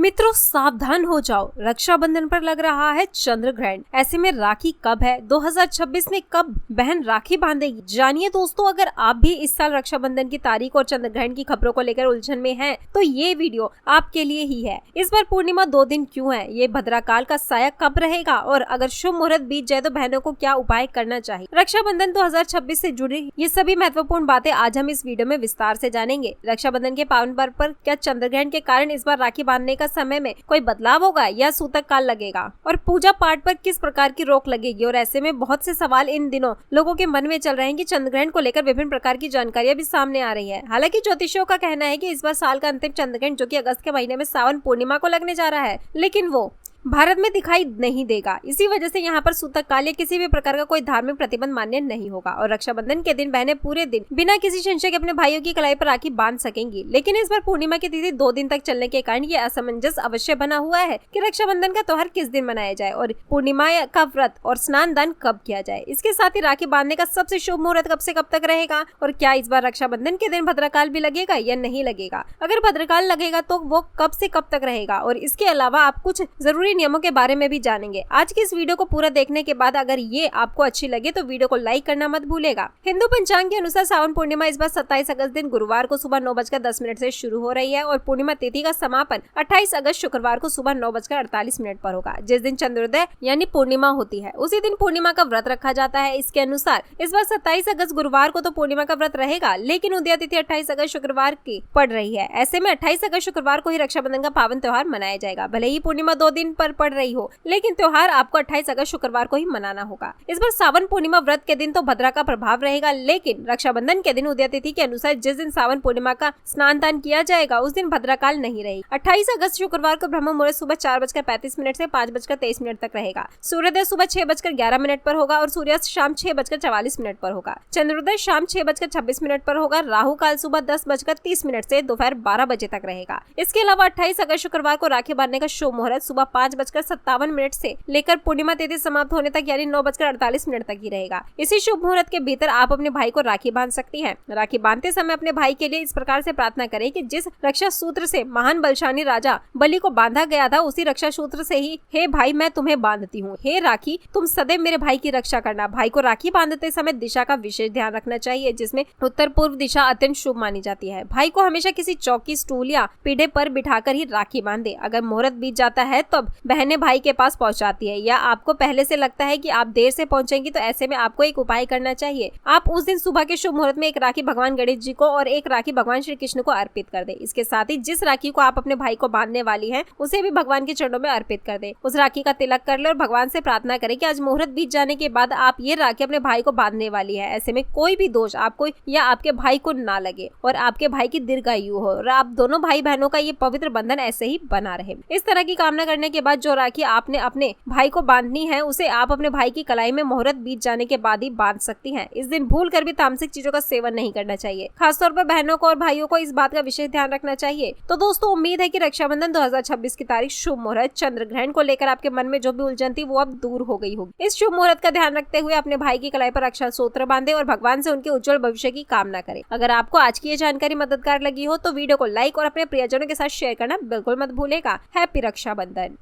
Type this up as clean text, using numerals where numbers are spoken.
मित्रों सावधान हो जाओ, रक्षाबंधन पर लग रहा है चंद्र ग्रहण। ऐसे में राखी कब है, 2026 में कब बहन राखी बांधेगी? जानिए दोस्तों, अगर आप भी इस साल रक्षाबंधन की तारीख और चंद्र ग्रहण की खबरों को लेकर उलझन में हैं, तो ये वीडियो आपके लिए ही है। इस बार पूर्णिमा 2 दिन क्यों है, ये भद्राकाल का साया कब रहेगा और अगर शुभ मुहूर्त बीत जाए तो बहनों को क्या उपाय करना चाहिए। रक्षाबंधन 2026 से जुड़ी ये सभी महत्वपूर्ण बातें आज हम इस वीडियो में विस्तार से जानेंगे। रक्षाबंधन के पावन पर्व पर क्या चंद्र ग्रहण के कारण इस बार राखी बांधने का समय में कोई बदलाव होगा या सूतक काल लगेगा, और पूजा पाठ पर किस प्रकार की रोक लगेगी। और ऐसे में बहुत से सवाल इन दिनों लोगों के मन में चल रहे हैं कि चंद्र ग्रहण को लेकर विभिन्न प्रकार की जानकारियां भी सामने आ रही है। हालांकि ज्योतिषियों का कहना है कि इस बार साल का अंतिम चंद्र ग्रहण, जो कि अगस्त के महीने में सावन पूर्णिमा को लगने जा रहा है, लेकिन वो भारत में दिखाई नहीं देगा। इसी वजह से यहाँ पर सूतक काल या किसी भी प्रकार का कोई धार्मिक प्रतिबंध मान्य नहीं होगा और रक्षाबंधन के दिन बहनें पूरे दिन बिना किसी संशय के अपने भाइयों की कलाई पर राखी बांध सकेंगी। लेकिन इस बार पूर्णिमा की तिथि 2 दिन तक चलने के कारण ये असमंजस अवश्य बना हुआ है कि रक्षाबंधन का त्योहार किस दिन मनाया जाए और पूर्णिमा का व्रत और स्नान दान कब किया जाए। इसके साथ ही राखी बांधने का सबसे शुभ मुहूर्त कब से कब तक रहेगा और क्या इस बार रक्षाबंधन के दिन भद्रकाल भी लगेगा या नहीं लगेगा। अगर भद्रकाल लगेगा तो वो कब से कब तक रहेगा, और इसके अलावा आप कुछ जरूरी नियमों के बारे में भी जानेंगे। आज की इस वीडियो को पूरा देखने के बाद अगर ये आपको अच्छी लगे तो वीडियो को लाइक करना मत भूलेगा। हिंदू पंचांग के अनुसार सावन पूर्णिमा इस बार 27 अगस्त दिन गुरुवार को सुबह 9:10 से शुरू हो रही है और पूर्णिमा तिथि का समापन 28 अगस्त शुक्रवार को सुबह 9:48 पर होगा, जिस दिन चंद्रोदय यानी पूर्णिमा होती है। उसी दिन पूर्णिमा का व्रत रखा जाता है। इसके अनुसार इस बार 27 अगस्त गुरुवार को तो पूर्णिमा का व्रत रहेगा, लेकिन उदय तिथि 28 अगस्त शुक्रवार की पड़ रही है। ऐसे में 28 अगस्त शुक्रवार को ही रक्षाबंधन का पावन त्योहार मनाया जाएगा। भले ही पूर्णिमा 2 दिन पर पड़ रही हो, लेकिन त्योहार आपको 28 अगस्त शुक्रवार को ही मनाना होगा। इस बार सावन पूर्णिमा व्रत के दिन तो भद्रा का प्रभाव रहेगा, लेकिन रक्षाबंधन के दिन उदय तिथि के अनुसार जिस दिन सावन पूर्णिमा का स्नान दान किया जाएगा उस दिन भद्राकाल नहीं रहेगी। 28 अगस्त शुक्रवार को ब्रह्म मुहूर्त सुबह 4:35 से 5:23 तक रहेगा। सूर्योदय सुबह 6:11 पर होगा और सूर्यास्त शाम 6:44 पर होगा। चंद्रोदय शाम 6:26 पर होगा। राहु काल सुबह 10:30 से दोपहर 12 बजे तक रहेगा। इसके अलावा 28 अगस्त शुक्रवार को राखी बांधने का शुभ मुहूर्त सुबह 5:57 से लेकर पूर्णिमा तिथि समाप्त होने तक यानी 9:48 तक ही रहेगा। इसी शुभ मुहूर्त के भीतर आप अपने भाई को राखी बांध सकती हैं। राखी बांधते समय अपने भाई के लिए इस प्रकार से प्रार्थना करें कि जिस रक्षा सूत्र से महान बलशाली राजा बलि को बांधा गया था, उसी रक्षा सूत्र से ही हे भाई मैं तुम्हें बांधती हूँ। हे राखी, तुम सदैव मेरे भाई की रक्षा करना। भाई को राखी बांधते समय दिशा का विशेष ध्यान रखना चाहिए, जिसमें उत्तर पूर्व दिशा अत्यंत शुभ मानी जाती है। भाई को हमेशा किसी चौकी, स्टूल या पीढ़े पर बिठाकर ही राखी बांधे। अगर मुहूर्त बीत जाता है तो बहनें भाई के पास पहुंचाती है या आपको पहले से लगता है कि आप देर से पहुंचेंगी, तो ऐसे में आपको एक उपाय करना चाहिए। आप उस दिन सुबह के शुभ मुहूर्त में एक राखी भगवान गणेश जी को और एक राखी भगवान श्री कृष्ण को अर्पित कर दे। इसके साथ ही जिस राखी को आप अपने भाई को बांधने वाली हैं, उसे भी भगवान के चरणों में अर्पित कर दे। उस राखी का तिलक कर ले और भगवान से प्रार्थना करें कि आज मुहूर्त बीत जाने के बाद आप ये राखी अपने भाई को बांधने वाली है। ऐसे में कोई भी दोष आपको या आपके भाई को ना लगे और आपके भाई की दीर्घायु हो और आप दोनों भाई बहनों का ये पवित्र बंधन ऐसे ही बना रहे। इस तरह की कामना करने के बाद जो राखी आपने अपने भाई को बांधनी है, उसे आप अपने भाई की कलाई में मुहूर्त बीत जाने के बाद ही बांध सकती हैं। इस दिन भूल कर भी तामसिक चीजों का सेवन नहीं करना चाहिए। खासतौर पर बहनों को और भाइयों को इस बात का विशेष ध्यान रखना चाहिए। तो दोस्तों, उम्मीद है कि रक्षाबंधन 2026 की तारीख, शुभ मुहूर्त, चंद्र ग्रहण को लेकर आपके मन में जो भी उलझन थी वो अब दूर हो गई होगी। इस शुभ मुहूर्त का ध्यान रखते हुए अपने भाई की कलाई पर रक्षा सूत्र बांधे और भगवान से उनके उज्जवल भविष्य की कामना करें। अगर आपको आज की ये जानकारी मददगार लगी हो तो वीडियो को लाइक और अपने प्रियजनों के साथ शेयर करना बिल्कुल मत भूलेगा। हैप्पी रक्षाबंधन।